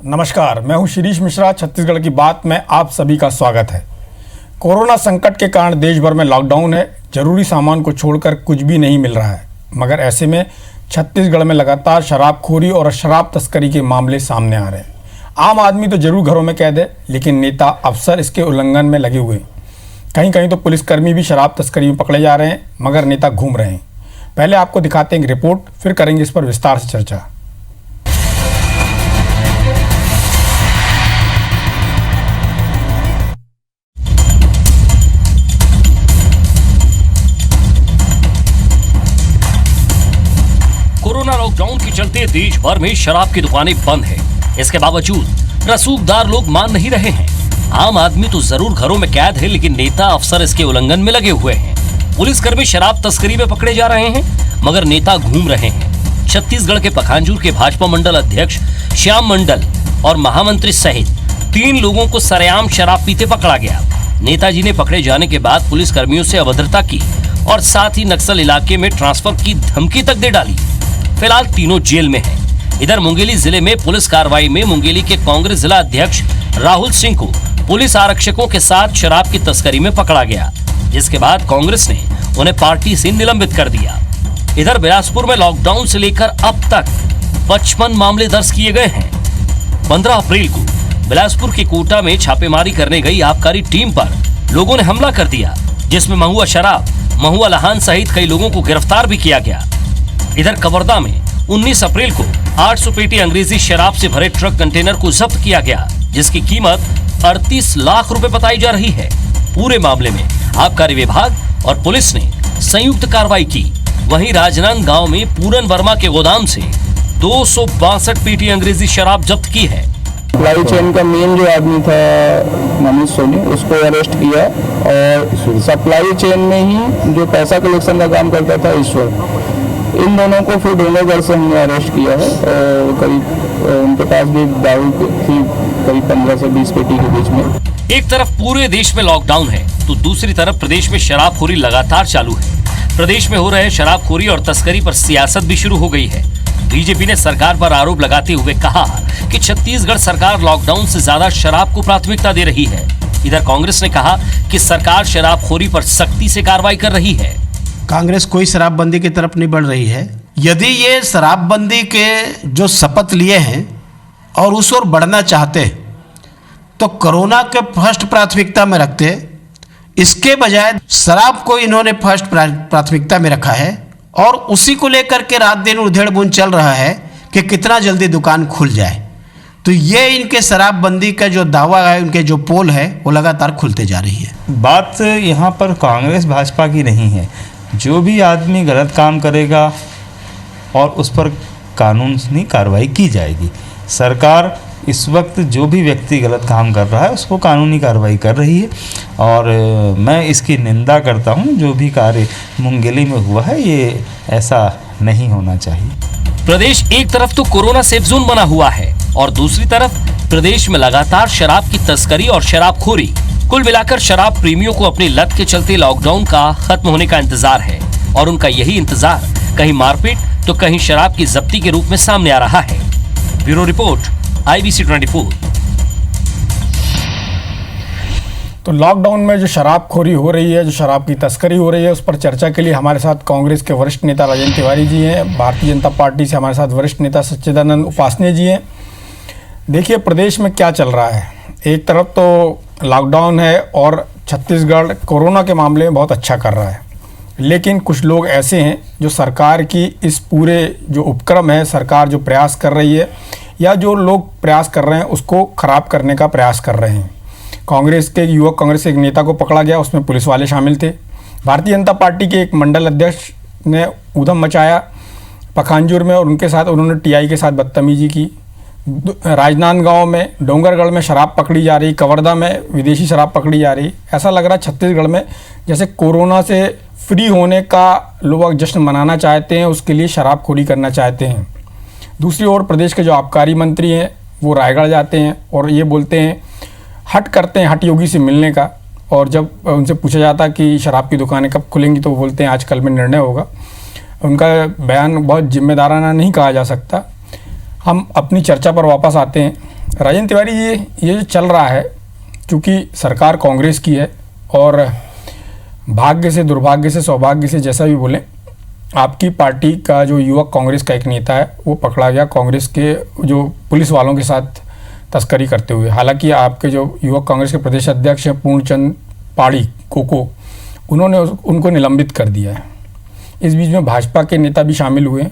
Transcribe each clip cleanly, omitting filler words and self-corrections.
नमस्कार, मैं हूं शिरीष मिश्रा। छत्तीसगढ़ की बात में आप सभी का स्वागत है। कोरोना संकट के कारण देश भर में लॉकडाउन है। जरूरी सामान को छोड़कर कुछ भी नहीं मिल रहा है, मगर ऐसे में छत्तीसगढ़ में लगातार शराबखोरी और शराब तस्करी के मामले सामने आ रहे हैं। आम आदमी तो जरूर घरों में कैद है, लेकिन नेता अफसर इसके उल्लंघन में लगे हुए हैं। कहीं कहीं तो पुलिसकर्मी भी शराब तस्करी में पकड़े जा रहे हैं, मगर नेता घूम रहे हैं। पहले आपको दिखाते हैं एक रिपोर्ट, फिर करेंगे इस पर विस्तार से चर्चा। कोरोना लॉकडाउन के चलते देश भर में शराब की दुकानें बंद हैं। इसके बावजूद रसूखदार लोग मान नहीं रहे हैं। आम आदमी तो जरूर घरों में कैद है, लेकिन नेता अफसर इसके उल्लंघन में लगे हुए हैं। पुलिसकर्मी शराब तस्करी में पकड़े जा रहे हैं, मगर नेता घूम रहे हैं। छत्तीसगढ़ के पखांजूर के भाजपा मंडल अध्यक्ष श्याम मंडल और महामंत्री सहित 3 लोगों को सरेआम शराब पीते पकड़ा गया। नेताजी ने पकड़े जाने के बाद पुलिसकर्मियों से अभद्रता की और साथ ही नक्सल इलाके में ट्रांसफर की धमकी तक दे डाली। फिलहाल तीनों जेल में हैं। इधर मुंगेली जिले में पुलिस कार्रवाई में मुंगेली के कांग्रेस जिला अध्यक्ष राहुल सिंह को पुलिस आरक्षकों के साथ शराब की तस्करी में पकड़ा गया, जिसके बाद कांग्रेस ने उन्हें पार्टी से निलंबित कर दिया। इधर बिलासपुर में लॉकडाउन से लेकर अब तक 55 मामले दर्ज किए गए हैं। 15 अप्रैल को बिलासपुर के कोटा में छापेमारी करने गई आबकारी टीम पर लोगों ने हमला कर दिया, जिसमें महुआ शराब, महुआ लहान सहित कई लोगों को गिरफ्तार भी किया गया। इधर कवर्धा में 19 अप्रैल को 800 पेटी अंग्रेजी शराब से भरे ट्रक कंटेनर को जब्त किया गया, जिसकी कीमत 38 लाख रुपए बताई जा रही है। पूरे मामले में आबकारी विभाग और पुलिस ने संयुक्त कार्रवाई की। वहीं राजनांद गांव में पूरन वर्मा के गोदाम से 262 पेटी अंग्रेजी शराब जब्त की है। सप्लाई चेन का मेन जो आदमी था मनीष सोनी, उसको अरेस्ट किया और सप्लाई चेन में ही जो पैसा कलेक्शन का काम करता था ईश्वर, इन दोनों को फिर डोंगरगढ़ से हमने अरेस्ट किया है। करीब उनके पास भी दारू थी, करीब 15 से 20 पेटी के बीच में। एक तरफ पूरे देश में लॉकडाउन है, तो दूसरी तरफ प्रदेश में शराबखोरी लगातार चालू है। प्रदेश में हो रहे शराबखोरी और तस्करी पर सियासत भी शुरू हो गई है। बीजेपी ने सरकार पर आरोप लगाते हुए कहा कि छत्तीसगढ़ सरकार लॉकडाउन से ज्यादा शराब को प्राथमिकता दे रही है। इधर कांग्रेस ने कहा कि सरकार शराबखोरी पर सख्ती से कार्रवाई कर रही है। कांग्रेस कोई शराबबंदी की तरफ नहीं बढ़ रही है। यदि ये शराबबंदी के जो शपथ लिए हैं और उस ओर बढ़ना चाहते तो कोरोना के फर्स्ट प्राथमिकता में रखते। इसके बजाय शराब को इन्होंने फर्स्ट प्राथमिकता में रखा है और उसी को लेकर के रात दिन उधेड़-बुन चल रहा है कि कितना जल्दी दुकान खुल जाए। तो ये इनके शराबबंदी का जो दावा है, उनके जो पोल है, वो लगातार खुलते जा रही है। बात यहाँ पर कांग्रेस भाजपा की नहीं है। जो भी आदमी गलत काम करेगा और उस पर कानूनी कार्रवाई की जाएगी। सरकार इस वक्त जो भी व्यक्ति गलत काम कर रहा है उसको कानूनी कार्रवाई कर रही है और मैं इसकी निंदा करता हूं। जो भी कार्य मुंगेली में हुआ है, ये ऐसा नहीं होना चाहिए। प्रदेश एक तरफ तो कोरोना सेफ जोन बना हुआ है और दूसरी तरफ प्रदेश में लगातार शराब की तस्करी और शराबखोरी। कुल मिलाकर शराब प्रेमियों को अपनी लत के चलते लॉकडाउन का खत्म होने का इंतजार है और उनका यही इंतजार कहीं मारपीट तो कहीं शराब की जब्ती के रूप में सामने आ रहा है। Bureau report, IBC 24। तो लॉकडाउन में जो शराबखोरी हो रही है, जो शराब की तस्करी हो रही है, उस पर चर्चा के लिए हमारे साथ कांग्रेस के वरिष्ठ नेता राजेंद्र तिवारी जी हैं। भारतीय जनता पार्टी से हमारे साथ वरिष्ठ नेता सच्चिदानंद उपासने जी हैं। देखिए, प्रदेश में क्या चल रहा है। एक तरफ तो लॉकडाउन है और छत्तीसगढ़ कोरोना के मामले में बहुत अच्छा कर रहा है, लेकिन कुछ लोग ऐसे हैं जो सरकार की इस पूरे जो उपक्रम है, सरकार जो प्रयास कर रही है या जो लोग प्रयास कर रहे हैं, उसको ख़राब करने का प्रयास कर रहे हैं। कांग्रेस के युवक कांग्रेस के एक नेता को पकड़ा गया, उसमें पुलिस वाले शामिल थे। भारतीय जनता पार्टी के एक मंडल अध्यक्ष ने ऊधम मचाया पखांजूर में और उनके साथ उन्होंने TI के साथ बदतमीजी की। राजनांदगांव में, डोंगरगढ़ में शराब पकड़ी जा रही, कवर्धा में विदेशी शराब पकड़ी जा रही। ऐसा लग रहा है छत्तीसगढ़ में जैसे कोरोना से फ्री होने का लोग जश्न मनाना चाहते हैं, उसके लिए शराबखोरी करना चाहते हैं। दूसरी ओर प्रदेश के जो आबकारी मंत्री हैं वो रायगढ़ जाते हैं और ये बोलते हैं, हट करते हैं हट योगी से मिलने का, और जब उनसे पूछा जाता कि शराब की दुकानें कब खुलेंगी तो वो बोलते हैं आजकल में निर्णय होगा। उनका बयान बहुत जिम्मेदाराना नहीं कहा जा सकता। हम अपनी चर्चा पर वापस आते हैं। राजेंद्र तिवारी जी, ये जो चल रहा है, चूँकि सरकार कांग्रेस की है और भाग्य से, दुर्भाग्य से, सौभाग्य से, जैसा भी बोलें, आपकी पार्टी का जो युवक कांग्रेस का एक नेता है वो पकड़ा गया कांग्रेस के जो पुलिस वालों के साथ तस्करी करते हुए। हालांकि आपके जो युवक कांग्रेस के प्रदेश अध्यक्ष हैं पूर्णचंद पाड़ी कोको, उन्होंने उनको निलंबित कर दिया है। इस बीच में भाजपा के नेता भी शामिल हुए।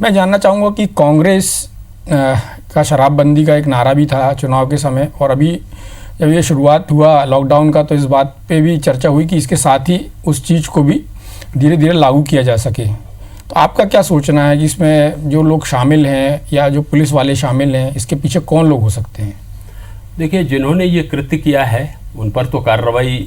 मैं जानना चाहूँगा कि कांग्रेस का शराबबंदी का एक नारा भी था चुनाव के समय, और अभी जब ये शुरुआत हुआ लॉकडाउन का तो इस बात पे भी चर्चा हुई कि इसके साथ ही उस चीज़ को भी धीरे धीरे लागू किया जा सके। तो आपका क्या सोचना है कि इसमें जो लोग शामिल हैं या जो पुलिस वाले शामिल हैं, इसके पीछे कौन लोग हो सकते हैं? देखिए, जिन्होंने ये कृत्य किया है उन पर तो कार्रवाई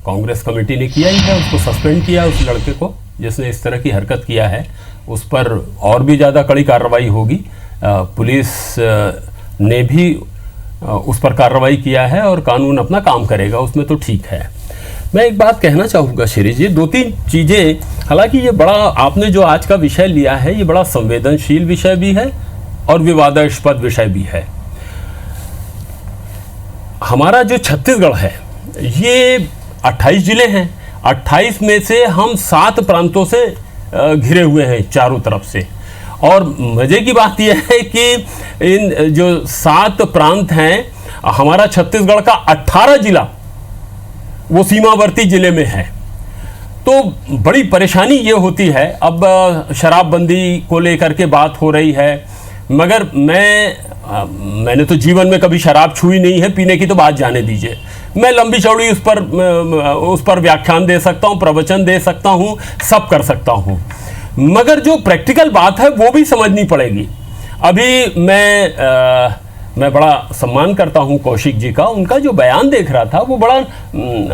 कांग्रेस कमेटी ने किया ही है, उसको सस्पेंड किया। उस लड़के को जिसने इस तरह की हरकत किया है उस पर और भी ज़्यादा कड़ी कार्रवाई होगी। पुलिस ने भी उस पर कार्रवाई किया है और कानून अपना काम करेगा, उसमें तो ठीक है। मैं एक बात कहना चाहूँगा शिरीष जी, 2-3 चीज़ें। हालांकि ये बड़ा, आपने जो आज का विषय लिया है ये बड़ा संवेदनशील विषय भी है और विवादास्पद विषय भी है। हमारा जो छत्तीसगढ़ है ये 28 जिले हैं, 28 में से हम 7 प्रांतों से घिरे हुए हैं चारों तरफ से। और मज़े की बात यह है कि इन जो 7 प्रांत हैं, हमारा छत्तीसगढ़ का 18 जिला वो सीमावर्ती जिले में है। तो बड़ी परेशानी ये होती है। अब शराबबंदी को लेकर के बात हो रही है, मगर मैंने तो जीवन में कभी शराब छुई नहीं है, पीने की तो बात जाने दीजिए। मैं लंबी चौड़ी उस पर व्याख्यान दे सकता हूँ, प्रवचन दे सकता हूँ, सब कर सकता हूँ, मगर जो प्रैक्टिकल बात है वो भी समझनी पड़ेगी। अभी मैं बड़ा सम्मान करता हूं कौशिक जी का, उनका जो बयान देख रहा था वो बड़ा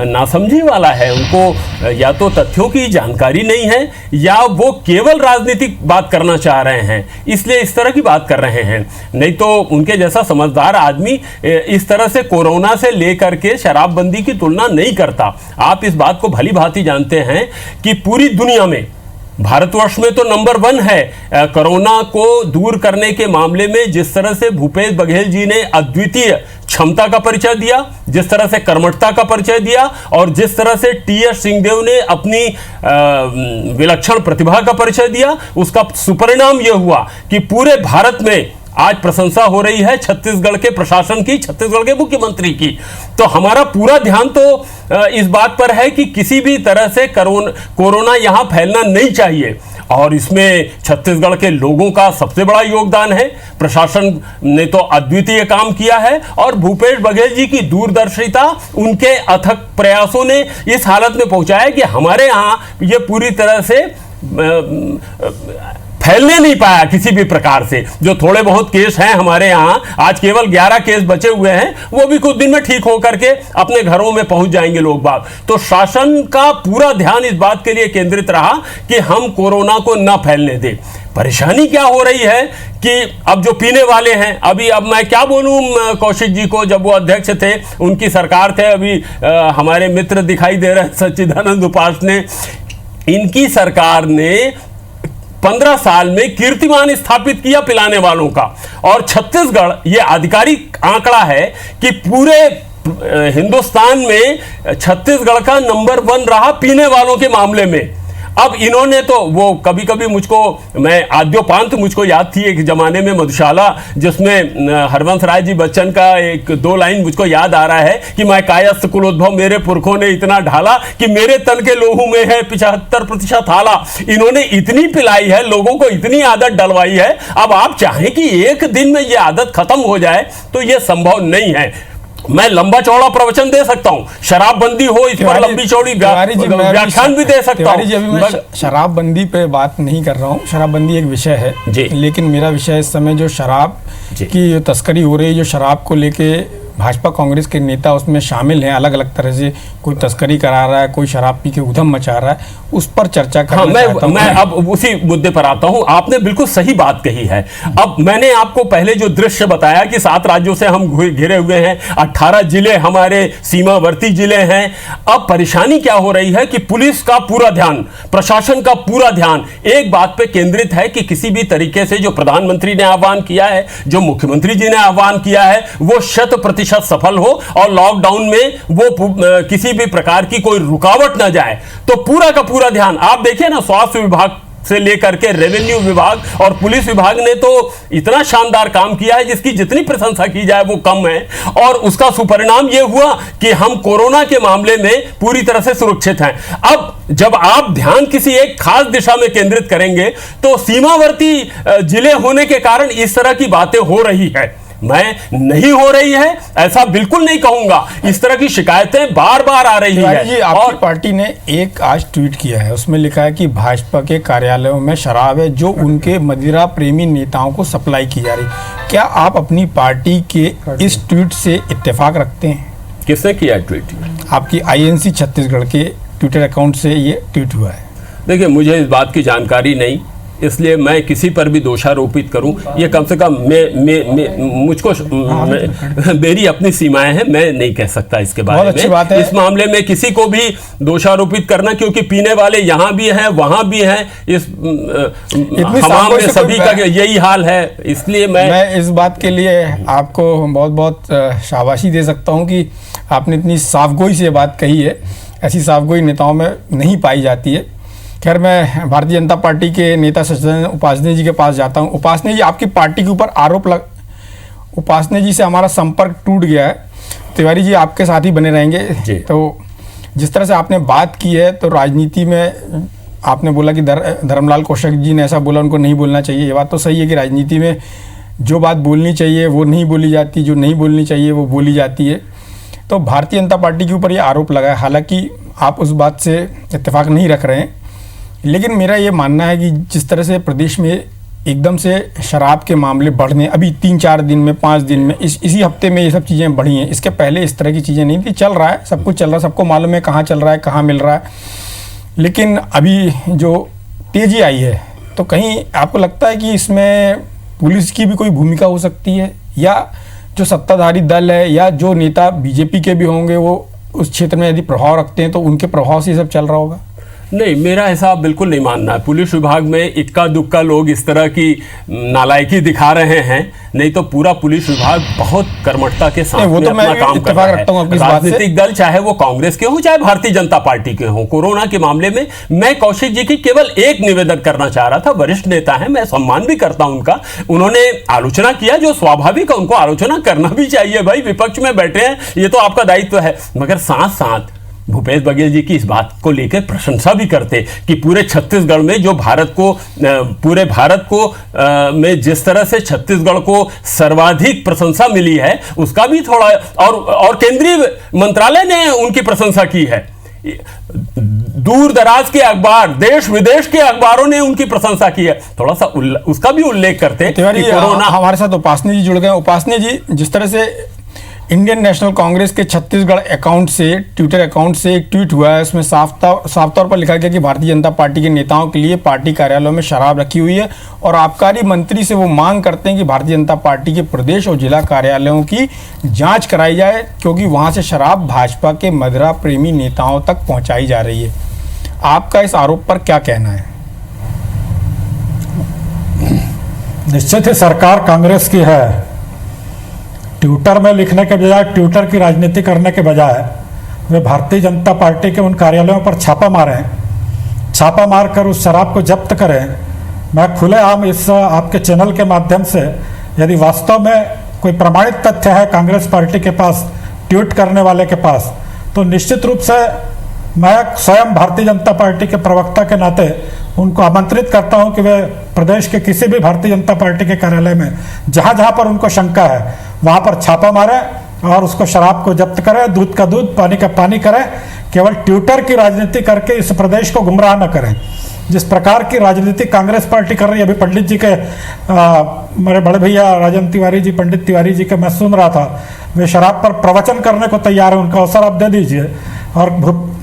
नासमझी वाला है। उनको या तो तथ्यों की जानकारी नहीं है या वो केवल राजनीतिक बात करना चाह रहे हैं, इसलिए इस तरह की बात कर रहे हैं। नहीं तो उनके जैसा समझदार आदमी इस तरह से कोरोना से लेकर के शराबबंदी की तुलना नहीं करता। आप इस बात को भली भांति जानते हैं कि पूरी दुनिया में, भारतवर्ष में तो नंबर 1 है कोरोना को दूर करने के मामले में। जिस तरह से भूपेश बघेल जी ने अद्वितीय क्षमता का परिचय दिया, जिस तरह से कर्मठता का परिचय दिया, और जिस तरह से टी.एस. सिंहदेव ने अपनी विलक्षण प्रतिभा का परिचय दिया, उसका सुपरिणाम यह हुआ कि पूरे भारत में आज प्रशंसा हो रही है छत्तीसगढ़ के प्रशासन की, छत्तीसगढ़ के मुख्यमंत्री की। तो हमारा पूरा ध्यान तो इस बात पर है कि किसी भी तरह से कोरोना यहां फैलना नहीं चाहिए, और इसमें छत्तीसगढ़ के लोगों का सबसे बड़ा योगदान है। प्रशासन ने तो अद्वितीय काम किया है, और भूपेश बघेल जी की दूरदर्शिता, उनके अथक प्रयासों ने इस हालत में पहुंचाया कि हमारे यहाँ ये पूरी तरह से फैलने नहीं पाया किसी भी प्रकार से। जो थोड़े बहुत केस हैं हमारे यहाँ, आज केवल 11 केस बचे हुए हैं, वो भी कुछ दिन में ठीक होकर के अपने घरों में पहुंच जाएंगे लोग बाग। तो शासन का पूरा ध्यान इस बात के लिए केंद्रित रहा कि हम कोरोना को न फैलने दें। परेशानी क्या हो रही है कि अब जो पीने वाले हैं, अब मैं क्या बोलूं कौशिक जी को, जब वो अध्यक्ष थे, उनकी सरकार थे, अभी हमारे मित्र दिखाई दे रहे हैं सच्चिदानंद उपासने, इनकी सरकार ने 15 साल में कीर्तिमान स्थापित किया पिलाने वालों का। और छत्तीसगढ़, ये आधिकारिक आंकड़ा है कि पूरे हिंदुस्तान में छत्तीसगढ़ का नंबर 1 रहा पीने वालों के मामले में। अब इन्होंने तो वो कभी कभी मुझको, मैं आद्योपांत मुझको याद थी एक जमाने में मधुशाला, जिसमें हरवंश राय जी बच्चन का 1-2 लाइन मुझको याद आ रहा है कि मैं कायस्थ कुलोद्भव, मेरे पुरखों ने इतना ढाला कि मेरे तन के लोहू में है 75% हाला। इन्होंने इतनी पिलाई है, लोगों को इतनी आदत डलवाई है। अब आप चाहें कि एक दिन में ये आदत खत्म हो जाए तो ये संभव नहीं है। मैं लंबा चौड़ा प्रवचन दे सकता हूं, शराबबंदी हो इस पर लंबी चौड़ी व्याख्यान भी दे सकता हूं। अभी मैं शराबबंदी पे बात नहीं कर रहा हूं, शराबबंदी एक विषय है, लेकिन मेरा विषय इस समय जो शराब की तस्करी हो रही है, जो शराब को लेके भाजपा कांग्रेस के नेता उसमें शामिल हैं, अलग अलग तरह से कोई तस्करी करा रहा है, कोई शराब पी के उधम मचा रहा है, उस पर चर्चा करना चाहता हूं। मैं अब उसी मुद्दे पर आता हूं। आपने बिल्कुल सही बात कही है। अब मैंने आपको पहले जो दृश्य बताया कि 7 राज्यों से हम घिरे हुए हैं, 18 जिले हमारे सीमावर्ती जिले हैं। अब परेशानी क्या हो रही है कि पुलिस का पूरा ध्यान, प्रशासन का पूरा ध्यान एक बात पे केंद्रित है कि किसी भी तरीके से जो प्रधानमंत्री ने आह्वान किया है, जो मुख्यमंत्री जी ने आह्वान किया है, वो 100% सफल हो और लॉकडाउन में वो किसी भी प्रकार की कोई रुकावट ना जाए। तो पूरा का पूरा ध्यान आप देखिए ना, स्वास्थ्य विभाग से लेकर के रेवेन्यू विभाग और पुलिस विभाग ने तो इतना शानदार काम किया है जिसकी जितनी प्रशंसा की जाए वो कम है। और उसका सुपरिणाम ये हुआ कि हम कोरोना के मामले में पूरी तरह से सुरक्षित हैं। अब जब आप ध्यान किसी एक खास दिशा में केंद्रित करेंगे तो सीमावर्ती जिले होने के कारण इस तरह की बातें हो रही है। मैं नहीं हो रही है ऐसा बिल्कुल नहीं कहूंगा, इस तरह की शिकायतें बार बार आ रही है। जी, आपकी पार्टी ने एक आज ट्वीट किया है, उसमें लिखा है कि भाजपा के कार्यालयों में शराब है जो उनके मदिरा प्रेमी नेताओं को सप्लाई की जा रही। क्या आप अपनी पार्टी के इस ट्वीट से इत्तेफाक रखते हैं? किसने किया ट्वीट? आपकी INC छत्तीसगढ़ के ट्विटर अकाउंट से ये ट्वीट हुआ है। देखिए, मुझे इस बात की जानकारी नहीं, इसलिए मैं किसी पर भी दोषारोपित करूं, ये कम से कम मुझको मेरी अपनी सीमाएं हैं, मैं नहीं कह सकता इसके बारे में। अच्छी बात है। इस मामले में किसी को भी दोषारोपित करना, क्योंकि पीने वाले यहाँ भी हैं वहां भी हैं, इस हमाम में सभी का यही हाल है। इसलिए मैं इस बात के लिए आपको बहुत बहुत शाबाशी दे सकता हूँ कि आपने इतनी साफगोई से बात कही है। ऐसी साफगोई नेताओं में नहीं पाई जाती है। खैर, मैं भारतीय जनता पार्टी के नेता सच्चिदानंद उपासने जी के पास जाता हूं। उपासने जी, आपकी पार्टी के ऊपर उपासने जी से हमारा संपर्क टूट गया है। तिवारी जी आपके साथ ही बने रहेंगे। तो जिस तरह से आपने बात की है, तो राजनीति में आपने बोला कि धर्मलाल कौशिक जी ने ऐसा बोला, उनको नहीं बोलना चाहिए। ये बात तो सही है कि राजनीति में जो बात बोलनी चाहिए वो नहीं बोली जाती, जो नहीं बोलनी चाहिए वो बोली जाती है। तो भारतीय जनता पार्टी के ऊपर ये आरोप लगा है, हालांकि आप उस बात से इत्तेफाक नहीं रख रहे हैं, लेकिन मेरा ये मानना है कि जिस तरह से प्रदेश में एकदम से शराब के मामले बढ़ने, अभी 3-4 दिन में, 5 दिन में, इसी हफ्ते में ये सब चीज़ें बढ़ी हैं। इसके पहले इस तरह की चीज़ें नहीं थी। चल रहा है, सब कुछ चल रहा है, सबको मालूम है कहाँ चल रहा है, कहाँ मिल रहा है। लेकिन अभी जो तेज़ी आई है, तो कहीं आपको लगता है कि इसमें पुलिस की भी कोई भूमिका हो सकती है, या जो सत्ताधारी दल है या जो नेता बीजेपी के भी होंगे वो उस क्षेत्र में यदि प्रभाव रखते हैं तो उनके प्रभाव से ये सब चल रहा होगा? नहीं, मेरा ऐसा बिल्कुल नहीं मानना है। पुलिस विभाग में इक्का दुक्का लोग इस तरह की नालायकी दिखा रहे हैं, नहीं तो पूरा पुलिस विभाग बहुत कर्मठता के साथ में अपना काम कर रहा है। राजनीतिक दल चाहे वो कांग्रेस के हो चाहे भारतीय जनता पार्टी के हो, कोरोना के मामले में मैं कौशिक जी की केवल एक निवेदन करना चाह रहा था। वरिष्ठ नेता है, मैं सम्मान भी करता हूं उनका। उन्होंने आलोचना किया, जो स्वाभाविक है, उनको आलोचना करना भी चाहिए। भाई, विपक्ष में बैठे हैं, ये तो आपका दायित्व है। मगर साथ साथ भूपेश बघेल जी की इस बात को लेकर प्रशंसा भी करते कि पूरे छत्तीसगढ़ में जो पूरे भारत को में जिस तरह से छत्तीसगढ़ को सर्वाधिक प्रशंसा मिली है, उसका भी थोड़ा, और केंद्रीय मंत्रालय ने उनकी प्रशंसा की है। दूर दराज के अखबार, देश विदेश के अखबारों ने उनकी प्रशंसा की है। थोड़ा सा उसका भी उल्लेख करते कि कोरोना। हमारे साथ उपासने जी जुड़ गए। उपासने जी, जिस तरह से इंडियन नेशनल कांग्रेस के छत्तीसगढ़ अकाउंट से, ट्विटर अकाउंट से एक ट्वीट हुआ है, उसमें साफ तौर पर लिखा गया कि भारतीय जनता पार्टी के नेताओं के लिए पार्टी कार्यालयों में शराब रखी हुई है और आबकारी मंत्री से वो मांग करते हैं कि भारतीय जनता पार्टी के प्रदेश और जिला कार्यालयों की जांच कराई जाए, क्योंकि वहां से शराब भाजपा के मदिरा प्रेमी नेताओं तक पहुंचाई जा रही है। आपका इस आरोप पर क्या कहना है? निश्चित ही सरकार कांग्रेस की है। ट्विटर में लिखने के बजाय, ट्विटर की राजनीति करने के बजाय वे भारतीय जनता पार्टी के उन कार्यालयों पर छापा मारें, छापा मारकर उस शराब को जब्त करें। मैं खुलेआम इस आपके चैनल के माध्यम से, यदि वास्तव में कोई प्रमाणित तथ्य है कांग्रेस पार्टी के पास, ट्वीट करने वाले के पास, तो निश्चित रूप से मैं स्वयं भारतीय जनता पार्टी के प्रवक्ता के नाते उनको आमंत्रित करता हूं कि वे प्रदेश के किसी भी भारतीय जनता पार्टी के कार्यालय में जहां जहां पर उनको शंका है वहां पर छापा मारें और उसको शराब को जब्त करें, दूध का दूध, पानी का पानी करें। केवल ट्विटर की राजनीति करके इस प्रदेश को गुमराह न करें। जिस प्रकार की राजनीति कांग्रेस पार्टी कर रही है, अभी पंडित जी के मेरे बड़े भैया राजन तिवारी जी, पंडित तिवारी जी के मैं सुन रहा था, वे शराब पर प्रवचन करने को तैयार है, उनका अवसर आप दे दीजिए। और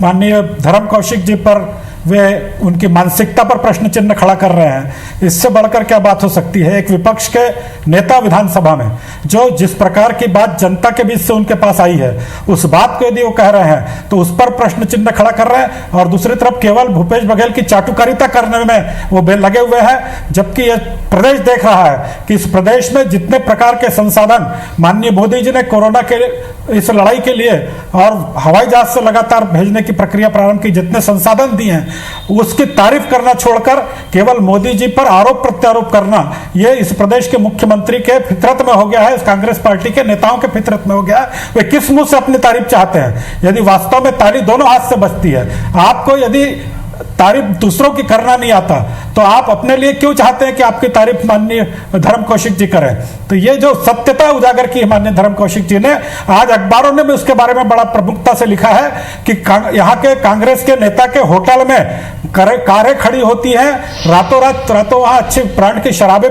माननीय धर्म कौशिक जी पर वे उनकी मानसिकता पर प्रश्न चिन्ह खड़ा कर रहे हैं। इससे बढ़कर क्या बात हो सकती है? एक विपक्ष के नेता विधानसभा में जो जिस प्रकार की बात जनता के बीच से उनके पास आई है, उस बात को यदि वो कह रहे हैं तो उस पर प्रश्न चिन्ह खड़ा कर रहे हैं, और दूसरी तरफ केवल भूपेश बघेल की चाटुकारिता करने में वो लगे हुए हैं। जबकि यह प्रदेश देख रहा है कि इस प्रदेश में जितने प्रकार के संसाधन माननीय मोदी जी ने कोरोना के इस लड़ाई के लिए और हवाई जहाज से लगातार भेजने की प्रक्रिया प्रारंभ की, जितने संसाधन दिए हैं, उसकी तारीफ करना छोड़कर केवल मोदी जी पर आरोप प्रत्यारोप करना, यह इस प्रदेश के मुख्यमंत्री के फितरत में हो गया है, इस कांग्रेस पार्टी के नेताओं के फितरत में हो गया है। वे किस मुंह से अपनी तारीफ चाहते हैं? यदि वास्तव में ताली दोनों हाथ से बजती है, आपको यदि तारीफ दूसरों की करना नहीं आता तो आप अपने लिए क्यों चाहते हैं कि आपकी तारीफ माननीय धर्म कौशिक जी करें? तो ये जो सत्यता उजागर की माननीय धर्म कौशिक जी ने, आज अखबारों ने भी उसके बारे में बड़ा प्रमुखता से लिखा है कि यहाँ के कांग्रेस के नेता के होटल में कारें खड़ी होती हैं, रातों वहां अच्छी ब्रांड की शराब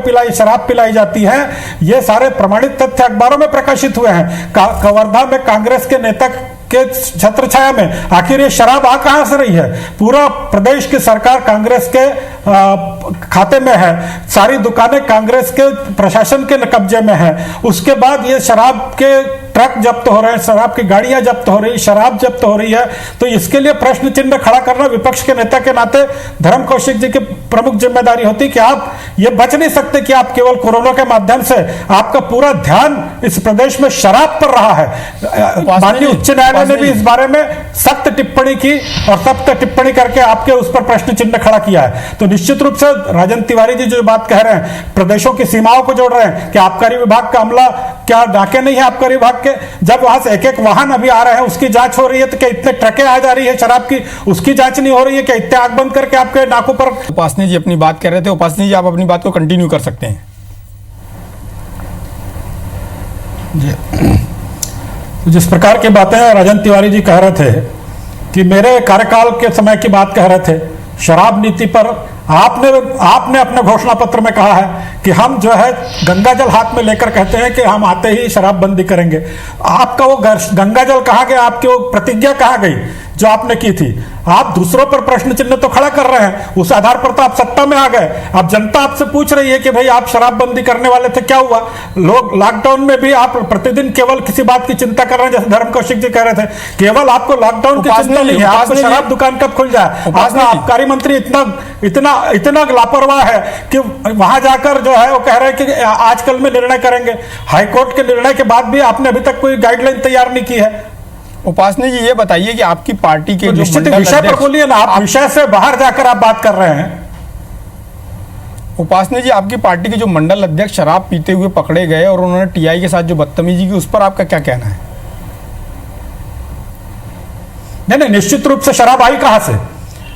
पिलाई जाती है। ये सारे प्रमाणित तथ्य अखबारों में प्रकाशित हुए हैं। कवर्धा में कांग्रेस के नेता के छत्र छाया में आखिर ये शराब आ कहां से रही है? पूरा प्रदेश की सरकार कांग्रेस के खाते में है, सारी दुकानें कांग्रेस के प्रशासन के कब्जे में है। उसके बाद ये शराब के ट्रक जब्त हो रहे हैं, शराब की गाड़ियां जब्त हो रही, शराब जब्त हो रही है। तो इसके लिए प्रश्न चिन्ह खड़ा करना विपक्ष के नेता के नाते धर्म कौशिक जी की प्रमुख जिम्मेदारी होती कि आप ये बच नहीं सकते कि आप केवल कोरोना के माध्यम से आपका पूरा ध्यान इस प्रदेश में शराब पर रहा है। माननीय उच्च न्यायालय ने भी इस बारे में सख्त टिप्पणी की और सख्त टिप्पणी करके आपके उस पर प्रश्न चिन्ह खड़ा किया है। तो निश्चित रूप से राजन तिवारी जी जो बात कह रहे हैं, प्रदेशों की सीमाओं को जोड़ रहे हैं कि आबकारी विभाग का अमला क्या नाके नहीं है आबकारी विभाग के? जब वहां से एक वाहन अभी आ रहे हैं, उसकी जांच हो रही है, तो क्या इतने ट्रकें आ जा रही है शराब की, उसकी जांच नहीं हो रही है? क्या इतने आंख बंद करके आपके नाकों पर? उपासनी जी अपनी बात कर रहे थे। उपासनी जी आप अपनी बात को कंटिन्यू कर सकते हैं। जिस प्रकार की बातें राजन तिवारी जी कह रहे थे कि मेरे कार्यकाल के समय की बात कह रहे थे, शराब नीति पर आपने अपने घोषणा पत्र में कहा है कि हम जो है गंगा जल हाथ में लेकर कहते हैं कि हम आते ही शराबबंदी करेंगे। आपका वो गंगा जल कहाँ गया? आपकी वो प्रतिज्ञा कहाँ गई जो आपने की थी? आप दूसरों पर प्रश्न चिन्ह तो खड़ा कर रहे हैं, उस आधार पर तो आप सत्ता में आ गए। अब जनता आपसे पूछ रही है कि भाई आप शराबबंदी करने वाले थे, क्या हुआ? लोग लॉकडाउन में भी आप प्रतिदिन केवल किसी बात की चिंता कर रहे हैं, जैसे धर्म कौशिक जी कह रहे थे, केवल आपको लॉकडाउन की चिंता नहीं है, आपको शराब दुकान कब खुल जाए। आबकारी मंत्री इतना लापरवाह है कि वहां जाकर जो है वो कह रहे हैं कि आजकल में निर्णय करेंगे। हाईकोर्ट के निर्णय के बाद भी आपने अभी तक कोई गाइडलाइन तैयार नहीं की है। उपासनी जी ये बताइए कि आपकी पार्टी के निश्चित विषय पर बोलिए ना, आप विषय से बाहर जाकर आप बात कर रहे हैं। उपासनी जी आपकी पार्टी के जो मंडल अध्यक्ष शराब पीते हुए पकड़े गए और उन्होंने टीआई के साथ जो बदतमीजी की, उस पर आपका क्या कहना है? नहीं, निश्चित रूप से शराब आई कहां से?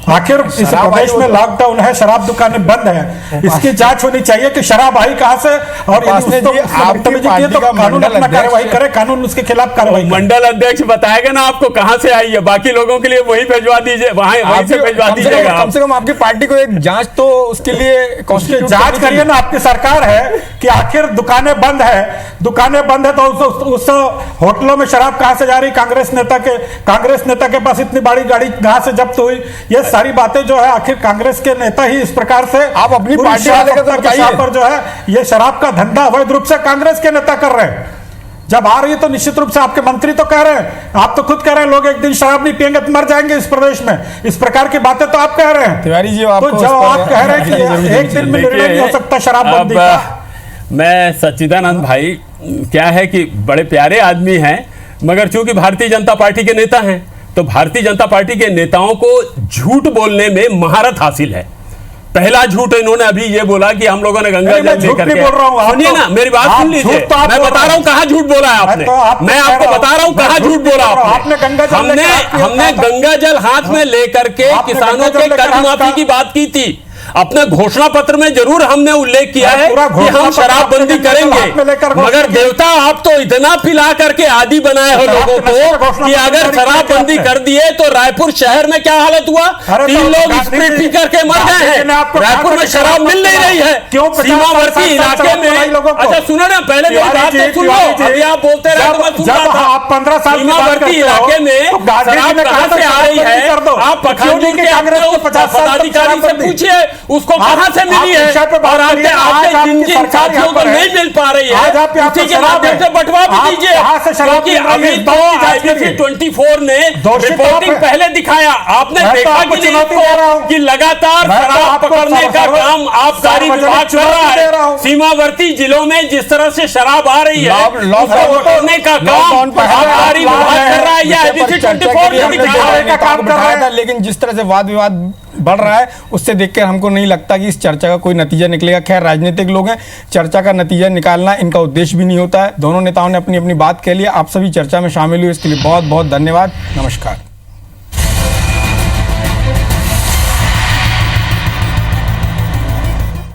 आखिर इस प्रदेश में लॉकडाउन है, शराब दुकानें बंद है, इसकी जांच होनी चाहिए कि शराब आई कहां से, और तो कानून अपना कार्रवाई करे, कानून उसके खिलाफ कार्रवाई। मंडल अध्यक्ष बताएगा ना आपको कहां से आई है, बाकी लोगों के लिए वही भिजवा दीजिए, वहीं से भिजवा दीजिएगा। कम से कम आपकी पार्टी को एक जांच तो उसके लिए जांच करिए ना। आपकी सरकार है कि आखिर दुकानें बंद है तो उस होटलों में शराब कहां से जा रही? कांग्रेस नेता के पास इतनी बड़ी गाड़ी कहां से जब्त हुई? ये सारी बातें जो है आखिर कांग्रेस के नेता ही इस प्रकार से आप अपनी पार्टी पर जो है ये शराब का धंधा अवैध रूप से कांग्रेस के नेता कर रहे हैं। जब आ रही है तो निश्चित रूप से आपके मंत्री तो कह रहे हैं, आप तो खुद कह रहे हैं लोग एक दिन शराब नहीं पियेंगे तो मर जाएंगे इस प्रदेश में। इस प्रकार की बातें तो आप कह रहे हैं। तिवारी जी तो जब आप कह रहे हैं कि एक दिन में निर्णय नहीं हो सकता शराबबंदी का। मैं सच्चिदानंद भाई, क्या है कि बड़े प्यारे आदमी हैं, मगर चूंकि भारतीय जनता पार्टी के नेता हैं तो भारतीय जनता पार्टी के नेताओं को झूठ बोलने में महारत हासिल है। पहला झूठ इन्होंने अभी ये बोला कि हम लोगों ने गंगा जल लेकर के, सुनिए ना मेरी बात सुन लीजिए, मैं बता रहा हूं कहां झूठ बोला है आपने, मैं आपको बता रहा हूं कहां झूठ बोला आपने। हमने गंगा जल हाथ में लेकर के किसानों के कर्ज माफी की बात की थी, अपने घोषणा पत्र में जरूर हमने उल्लेख किया है पूरा कि घोषणा हम पत्र शराबबंदी आपने करेंगे, हाथ में लेकर घोषणा मगर की। देवता आप तो इतना पिला करके आदि बनाए हो लोगों आपने नशे का को घोषणा कि पत्र अगर जारी किया शराबबंदी आपने। कर दिए तो रायपुर शहर में क्या हालत हुआ, अरे 3 तो लोग गांधी स्प्रिट जी- पी करके मर गए गांधी जी ने हैं। आपको रायपुर कहा में कि शराब मिल नहीं रही है, क्यों 50 सीमावर्ती साल इलाके शराब में। पिलाई लोगों को? अच्छा सुनो ना, पहले मेरी बात तो सुन लो, अभी आप बोलते रहे तो मैं सुन रहा था। आप 15 साल की बात सीमावर्ती करते हो, इलाके में तो गांधी जी शराब ने कहा कहां था से आ रही शराबबंदी है? कर दो। आप क्यों पखानपुर नहीं के कि कांग्रेस अपने के 50 साल तक पदाधिकारी से शराबबंदी? पूछिए उसको आप- कहां से आप मिली विषय है, पे बात और करिए। आज आपके आपकी जिन जिन सरकार साथियों यहाँ को पर है। नहीं मिल पा रही आज है आप यहाँ उसी पर के शराब माध्यम है। से बंटवा भी आप दीजिए, कहाँ से शराब क्योंकि मिल रही है? अभी इस तो बात की जांच IBC कीजिए। 24 ने दोषी तो रिपोर्टिंग आप है। पहले दिखाया, आपने मैं तो देखा आपको कि नहीं चुनौती दे रहा हूं। कि लगातार मैं तो शराब आपको पकड़ने का काम आबकारी सार्वजनिक विभाग कर चुनौती रहा दे रहा है। हूं। सीमावर्ती जिलों में जिस तरह से शराब आ रही है लॉकडाउन उसको पकड़ने का काम लॉकडाउन पर आबकारी है, विभाग कर रहा है, या विषय पर IBC चर्चा के 24 लिए ने हमने दिखाया दो है। का काम नेताओं को कर बिठाया रहे था, हैं। लेकिन जिस तरह से वाद विवाद बढ़ रहा है उससे देखकर हमको नहीं लगता कि इस चर्चा का कोई नतीजा निकलेगा। खैर, राजनीतिक लोग हैं, चर्चा का नतीजा निकालना इनका उद्देश्य भी नहीं होता है। दोनों नेताओं ने अपनी अपनी बात कह ली। आप सभी चर्चा में शामिल हुए इसके लिए बहुत बहुत धन्यवाद। नमस्कार।